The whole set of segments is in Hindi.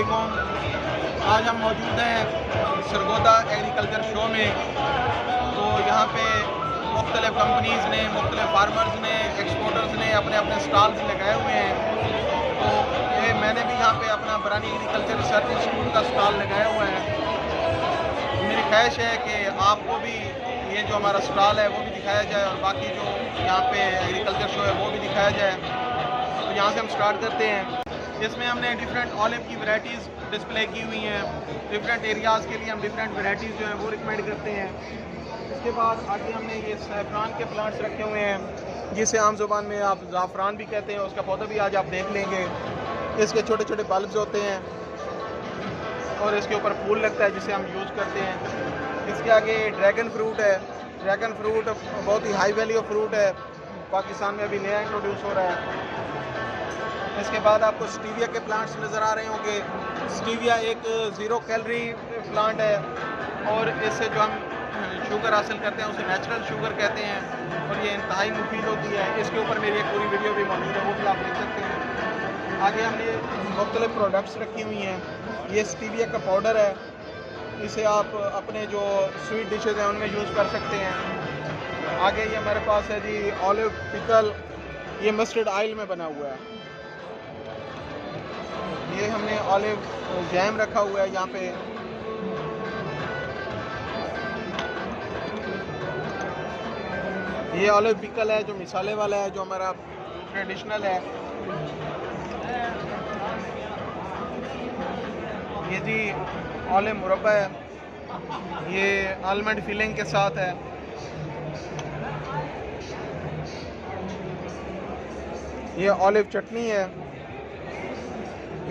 अस्सलामुअलैकुम। आज हम मौजूद हैं सरगोदा एग्रीकल्चर शो में। तो यहाँ पे मुख्तलिफ़ कंपनीज़ ने, मुख्तलिफ़ फार्मर्स ने, एक्सपोर्टर्स ने अपने अपने स्टॉल्स लगाए हुए हैं। तो ये मैंने भी यहाँ पे अपना बरानी एग्रीकल्चर रिसर्च इंस्टीट्यूट का स्टॉल लगाया हुआ है। मेरी ख्वाहिश है कि आपको भी ये जो हमारा स्टॉल है वो भी दिखाया जाए और बाकी जो यहाँ पे एग्रीकल्चर शो है वो भी दिखाया जाए। तो यहाँ से हम स्टार्ट करते हैं। इसमें हमने डिफरेंट ऑलिव की वैरायटीज़ डिस्प्ले की हुई हैं। डिफरेंट एरियाज़ के लिए हम डिफरेंट वैरायटीज़ जो हैं वो रिकमेंड करते हैं। इसके बाद आगे हमने ये सैफरान के प्लांट्स रखे हुए हैं, जिसे आम ज़ुबान में आप ज़ाफ़रान भी कहते हैं। उसका पौधा भी आज आप देख लेंगे। इसके छोटे छोटे बल्ब्स होते हैं और इसके ऊपर फूल लगता है जिसे हम यूज़ करते हैं। इसके आगे ड्रैगन फ्रूट है। ड्रैगन फ्रूट बहुत ही हाई वैल्यू फ्रूट है, पाकिस्तान में अभी नया इंट्रोड्यूस हो रहा है। इसके बाद आपको स्टीविया के प्लांट्स नज़र आ रहे होंगे। स्टीविया एक ज़ीरो कैलोरी प्लांट है और इससे जो हम शुगर हासिल करते हैं उसे नेचुरल शुगर कहते हैं और ये इंतहाई मुफीद होती है। इसके ऊपर मेरी एक पूरी वीडियो भी मौजूद है, वो भी आप देख सकते हैं। आगे हमने मुख्तलिफ प्रोडक्ट्स रखी हुई हैं। ये स्टीविया का पाउडर है, इसे आप अपने जो स्वीट डिशेज़ हैं उनमें यूज़ कर सकते हैं। आगे ये हमारे पास है जी ऑलिव पिकल, ये मस्टर्ड ऑयल में बना हुआ है। ये हमने ऑलिव जैम रखा हुआ है यहाँ पे। ये ऑलिव पिकल है जो मिसाले वाला है, जो हमारा ट्रेडिशनल है। ये जी ऑलिव मुरब्बा है, ये आलमंड फिलिंग के साथ है। ये ऑलिव चटनी है।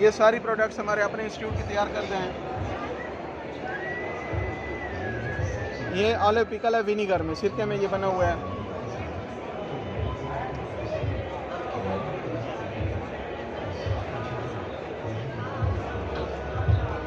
ये सारी प्रोडक्ट्स हमारे अपने इंस्टीट्यूट की तैयार करते हैं। ये ऑलिव पिकल है विनीगर में, सिरके में ये बना हुआ है।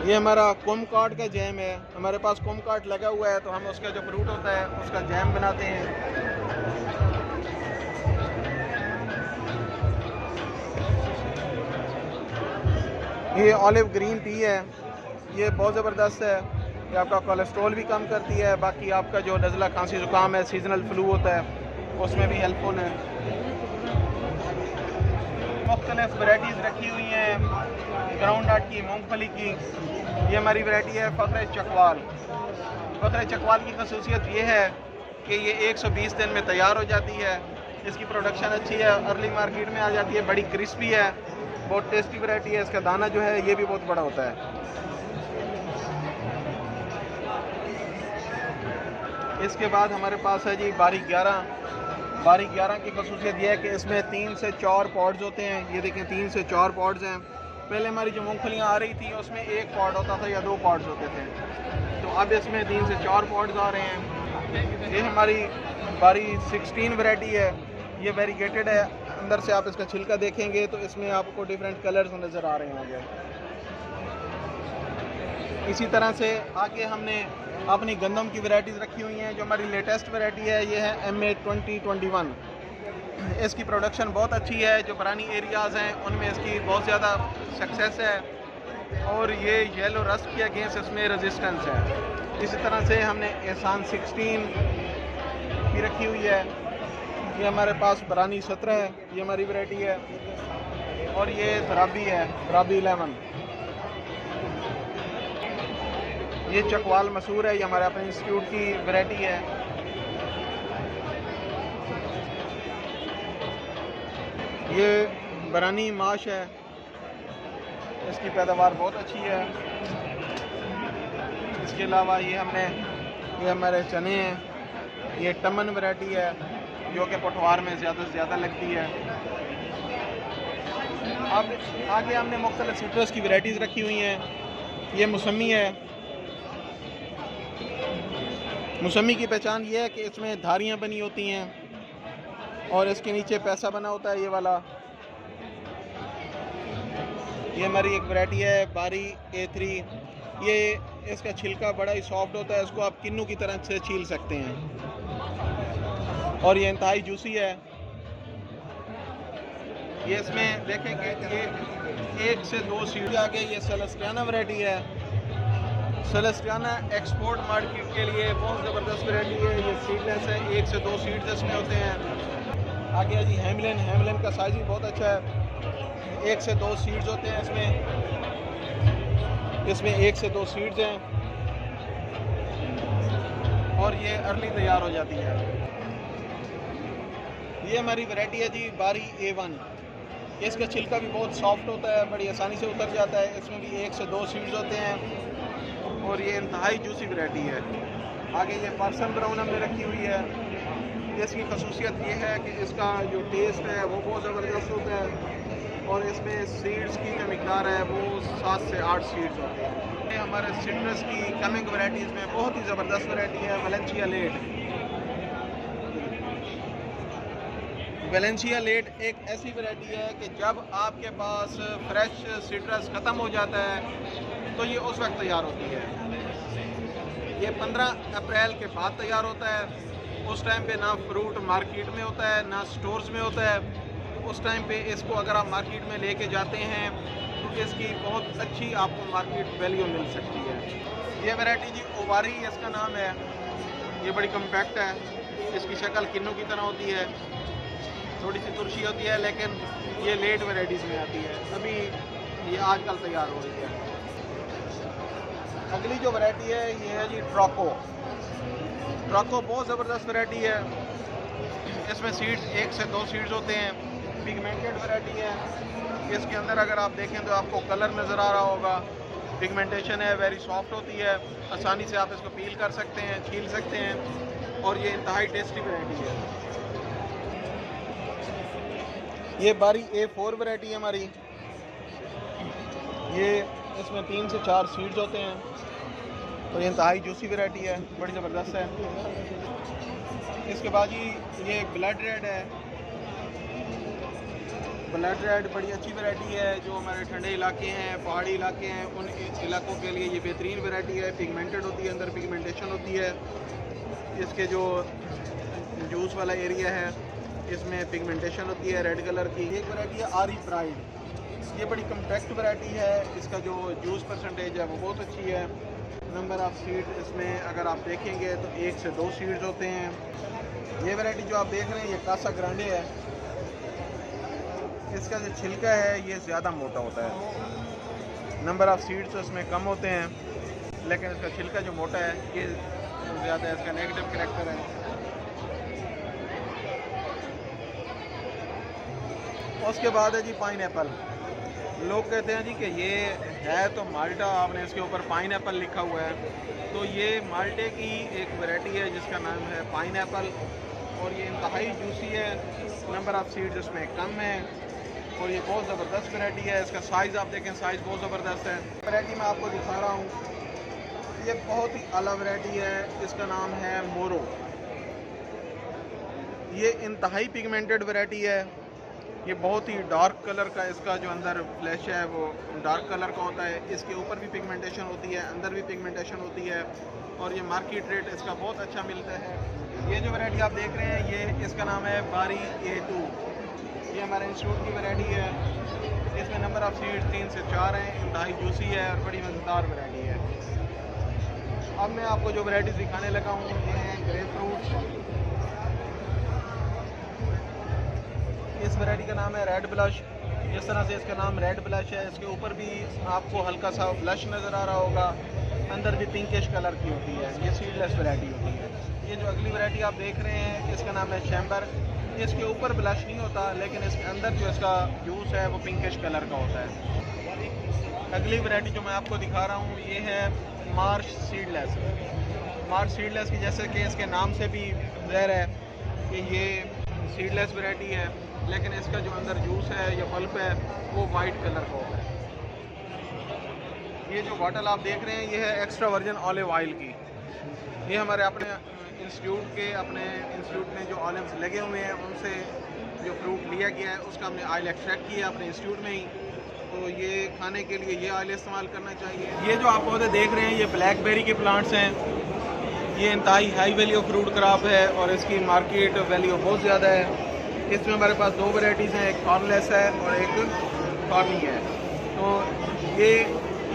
ये हमारा कोमकाट का जैम है। हमारे पास कोमकाट लगा हुआ है तो हम उसका जो फ्रूट होता है उसका जैम बनाते हैं। ये ऑलिव ग्रीन टी है, ये बहुत ज़बरदस्त है। ये आपका कोलेस्ट्रॉल भी कम करती है, बाकी आपका जो नज़ला खांसी ज़ुकाम है, सीजनल फ्लू होता है, उसमें भी हेल्पफुल है। मुख्तलिफ वैरायटीज़ रखी हुई हैं ग्राउंड नट की, मूंगफली की। ये हमारी वैरायटी है फ़ख्र चकवाल। फ़ख्र चकवाल की खसूसियत ये है कि ये 120 दिन में तैयार हो जाती है। इसकी प्रोडक्शन अच्छी है, अर्ली मार्केट में आ जाती है, बड़ी क्रिस्पी है, बहुत टेस्टी वैरायटी है। इसका दाना जो है ये भी बहुत बड़ा होता है। इसके बाद हमारे पास है जी बारीक 11। बारीक 11 की खसूसियत यह है कि इसमें 3 से 4 पॉड्स होते हैं। ये देखें 3 से 4 पॉड्स हैं। पहले हमारी जो मूंगफलियाँ आ रही थी उसमें 1 पॉड होता था या 2 पॉड्स होते थे, तो अब इसमें 3 से 4 पॉड्स आ रहे हैं। ये हमारी बारी 16 वैरायटी है, ये वेरीगेटेड है। अंदर से आप इसका छिलका देखेंगे तो इसमें आपको डिफरेंट कलर्स नज़र आ रहे होंगे। इसी तरह से आगे हमने अपनी गंदम की वैरायटीज़ रखी हुई हैं। जो हमारी लेटेस्ट वैरायटी है ये है MA 2021। इसकी प्रोडक्शन बहुत अच्छी है। जो पुरानी एरियाज़ हैं उनमें इसकी बहुत ज़्यादा सक्सेस है और ये येलो रस्ट के अगेंस्ट इसमें रेजिस्टेंस है। इसी तरह से हमने एहसान 16 की रखी हुई है। ये हमारे पास बरानी 17 है, ये हमारी वैरायटी है। और ये दराबी है, दराबी 11। ये चकवाल मसूर है, ये हमारे अपने इंस्टीट्यूट की वैरायटी है। ये बरानी माश है, इसकी पैदावार बहुत अच्छी है। इसके अलावा ये हमारे चने हैं। ये टमन वैरायटी है जो कि पटवार में ज़्यादा से ज़्यादा लगती है। अब आगे हमने मुख्तलिफ सिट्रस की वैरायटीज़ रखी हुई हैं। ये मौसमी है। मौसमी की पहचान ये है कि इसमें धारियाँ बनी होती हैं और इसके नीचे पैसा बना होता है, ये वाला। ये हमारी एक वैरायटी है बारी A3। ये इसका छिलका बड़ा ही सॉफ्ट होता है, इसको आप किन्नू की तरह से छील सकते हैं और ये इंतहाई जूसी है। ये इसमें देखें कि ये 1 से 2 सीड आगे ये सेलेस्टियाना वैरायटी है। सेलेस्टियाना एक्सपोर्ट मार्केट के लिए बहुत ज़बरदस्त वैरायटी है। ये सीडलेस है, 1 से 2 सीड्स इसमें होते हैं। आगे है जी हैमलिन का साइज़ भी बहुत अच्छा है। 1 से 2 सीड्स होते हैं इसमें 1 से 2 सीड्स हैं और ये अर्ली तैयार हो जाती है। ये हमारी वैरायटी है जी बारी A1। इसका छिलका भी बहुत सॉफ्ट होता है, बड़ी आसानी से उतर जाता है। इसमें भी 1 से 2 सीड्स होते हैं और ये इंतहाई जूसी वैरायटी है। आगे ये पार्सन ब्राउन हमने रखी हुई है। इसकी खसूसियत ये है कि इसका जो टेस्ट है वो बहुत ज़बरदस्त होता है और इसमें सीड्स की जो मिक़दार है वो 7 से 8 सीड्स होते हैं। ये हमारे सिट्रस की कमिंग वैरायटीज़ में बहुत ही ज़बरदस्त वैरायटी है वेलेंशिया लेट एक ऐसी वैरायटी है कि जब आपके पास फ्रेश सिट्रस ख़त्म हो जाता है तो ये उस वक्त तैयार होती है। ये 15 अप्रैल के बाद तैयार होता है। उस टाइम पे ना फ्रूट मार्केट में होता है ना स्टोर्स में होता है। उस टाइम पे इसको अगर आप मार्केट में लेके जाते हैं तो इसकी बहुत अच्छी आपको मार्केट वैल्यू मिल सकती है। ये वैरायटी जी ओवारी इसका नाम है। ये बड़ी कम्पैक्ट है। इसकी शक्ल किन्नू की तरह होती है, थोड़ी सी तुरशी होती है, लेकिन ये लेट वैरायटीज़ में आती है। अभी ये आजकल तैयार हो रही है। अगली जो वैरायटी है ये है जी ट्रॉको बहुत ज़बरदस्त वैरायटी है। इसमें सीड्स 1 से 2 सीड्स होते हैं। पिगमेंटेड वैरायटी है। इसके अंदर अगर आप देखें तो आपको कलर नज़र आ रहा होगा। पिगमेंटेशन है, वेरी सॉफ्ट होती है, आसानी से आप इसको पील कर सकते हैं, छील सकते हैं और ये इंतहाई टेस्टी वैरायटी है। ये बारी A4 वैरायटी है हमारी। ये इसमें 3 से 4 सीड्स होते हैं और ये इंतहाई जूसी वैरायटी है, बड़ी ज़बरदस्त है। इसके बाद ही ये ब्लड रेड है। ब्लड रेड बड़ी अच्छी वैरायटी है। जो हमारे ठंडे इलाके हैं, पहाड़ी इलाके हैं, उन इलाकों के लिए ये बेहतरीन वैरायटी है। पिगमेंटेड होती है, अंदर पिगमेंटेशन होती है। इसके जो जूस वाला एरिया है इसमें पिगमेंटेशन होती है रेड कलर की। एक वैरायटी है आरी प्राइड। ये बड़ी कम्पैक्ट वैरायटी है। इसका जो जूस परसेंटेज है वो बहुत अच्छी है। नंबर ऑफ़ सीड इसमें अगर आप देखेंगे तो 1 से 2 सीड्स होते हैं। ये वैरायटी जो आप देख रहे हैं ये कासा ग्रांडे है। इसका जो छिलका है ये ज़्यादा मोटा होता है। नंबर ऑफ़ सीड्स तो इसमें कम होते हैं, लेकिन इसका छिलका जो मोटा है ये ज़्यादा है। इसका नेगेटिव कैरेक्टर है। उसके बाद है जी पाइनएप्पल। लोग कहते हैं जी कि ये है तो माल्टा, आपने इसके ऊपर पाइनएप्पल लिखा हुआ है। तो ये माल्टे की एक वैरायटी है जिसका नाम है पाइनएप्पल और ये इंतहाई जूसी है। नंबर ऑफ़ सीड्स इसमें कम है और ये बहुत ज़बरदस्त वैरायटी है। इसका साइज़ आप देखें, साइज़ बहुत ज़बरदस्त है। वैरायटी मैं आपको दिखा रहा हूँ, ये बहुत ही आला वैरायटी है। इसका नाम है मोरो। ये इंतहाई पिगमेंटेड वैरायटी है। ये बहुत ही डार्क कलर का, इसका जो अंदर फ्लैश है वो डार्क कलर का होता है। इसके ऊपर भी पिगमेंटेशन होती है, अंदर भी पिगमेंटेशन होती है और ये मार्केट रेट इसका बहुत अच्छा मिलता है। ये जो वैरायटी आप देख रहे हैं ये इसका नाम है बारी A2। ये हमारे इंस्टीट्यूट की वैरायटी है। इसमें नंबर ऑफ़ सीड्स 3 से 4 हैं। इंतहाई जूसी है और बड़ी मज़ेदार वैरायटी है। अब मैं आपको जो वैरायटी दिखाने लगा हूँ ये है ग्रेप फ्रूट। इस वैरायटी का नाम है रेड ब्लश। जिस तरह से इसका नाम रेड ब्लश है, इसके ऊपर भी आपको हल्का सा ब्लश नज़र आ रहा होगा, अंदर भी पिंकिश कलर की होती है। ये सीडलेस वैरायटी होती है। ये जो अगली वैरायटी आप देख रहे हैं इसका नाम है शैम्बर। इसके ऊपर ब्लश नहीं होता, लेकिन इसके अंदर जो इसका जूस है वो पिंकिश कलर का होता है। अगली वैरायटी जो मैं आपको दिखा रहा हूँ ये है मार्श सीडलेस। मार्श सीडलेस की जैसे कि इसके नाम से भी ज़ाहिर है कि ये सीडलेस वैरायटी है, लेकिन इसका जो अंदर जूस है या पल्प है वो वाइट कलर का होता है। ये जो बॉटल आप देख रहे हैं ये है एक्स्ट्रा वर्जिन ऑलिव ऑयल की। ये हमारे अपने इंस्टीट्यूट में जो ऑलिव्स लगे हुए हैं उनसे जो फ्रूट लिया गया है उसका हमने ऑयल एक्सट्रैक्ट किया अपने इंस्टीट्यूट में ही। तो ये खाने के लिए ये ऑयल इस्तेमाल करना चाहिए। ये जो आप पौधे देख रहे हैं ये ब्लैकबेरी के प्लांट्स हैं। ये इंतहाई हाई वैल्यू फ्रूट क्रॉप है और इसकी मार्केट वैल्यू बहुत ज़्यादा है। इसमें हमारे पास 2 वैरायटीज़ हैं, एक कॉर्नलेस है और एक कॉर्नी है। तो ये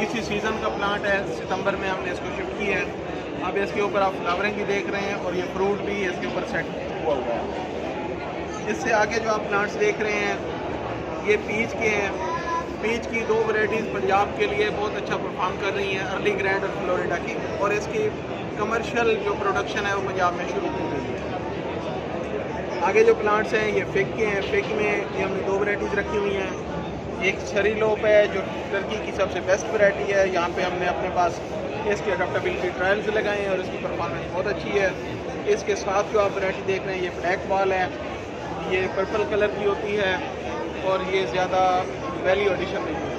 इसी सीज़न का प्लांट है, सितंबर में हमने इसको शिफ्ट किया है। अब इसके ऊपर आप फ्लावरिंग भी देख रहे हैं और ये फ्रूट भी इसके ऊपर सेट हुआ हुआ है। इससे आगे जो आप प्लांट्स देख रहे हैं ये पीच के हैं। पीच की 2 वैरायटीज़ पंजाब के लिए बहुत अच्छा परफॉर्म कर रही हैं, अर्ली ग्रैंड और फ्लोरिडा की, और इसकी कमर्शियल जो प्रोडक्शन है वो पंजाब में शुरू की गई है। आगे जो प्लांट्स हैं ये फिग के हैं। फिग में ये हमने 2 वैरायटीज़ रखी हुई हैं। एक छरी लोप है जो टर्की की सबसे बेस्ट वैरायटी है। यहाँ पे हमने अपने पास इसकी अडोप्टेबिलिटी ट्रायल्स लगाए हैं और इसकी परफॉर्मेंस बहुत अच्छी है। इसके साथ जो आप वैरायटी देख रहे हैं ये ब्लैक बॉल है, ये पर्पल कलर की होती है और ये ज़्यादा वैल्यू एडिशन नहीं होती।